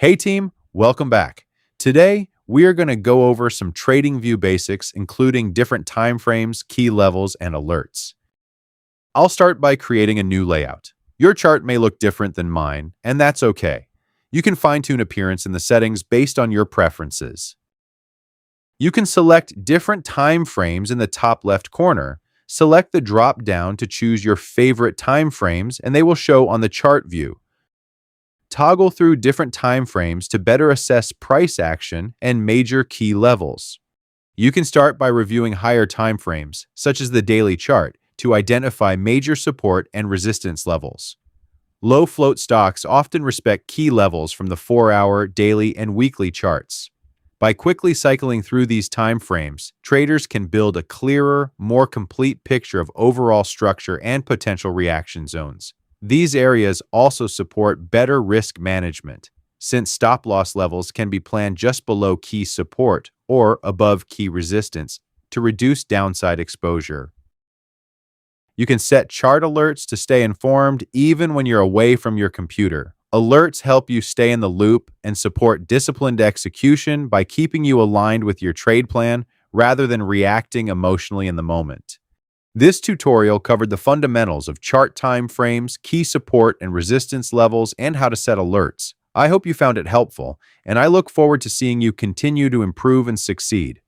Hey team, welcome back. Today, we are going to go over some TradingView basics, including different time frames, key levels, and alerts. I'll start by creating a new layout. Your chart may look different than mine, and that's okay. You can fine-tune appearance in the settings based on your preferences. You can select different time frames in the top left corner. Select the drop-down to choose your favorite time frames, and they will show on the chart view. Toggle through different time frames to better assess price action and major key levels. You can start by reviewing higher time frames, such as the daily chart, to identify major support and resistance levels. Low float stocks often respect key levels from the 4-hour, daily, and weekly charts. By quickly cycling through these time frames, traders can build a clearer, more complete picture of overall structure and potential reaction zones. These areas also support better risk management, since stop-loss levels can be planned just below key support or above key resistance to reduce downside exposure. You can set chart alerts to stay informed even when you're away from your computer. Alerts help you stay in the loop and support disciplined execution by keeping you aligned with your trade plan rather than reacting emotionally in the moment. This tutorial covered the fundamentals of chart time frames, key support and resistance levels, and how to set alerts. I hope you found it helpful, and I look forward to seeing you continue to improve and succeed.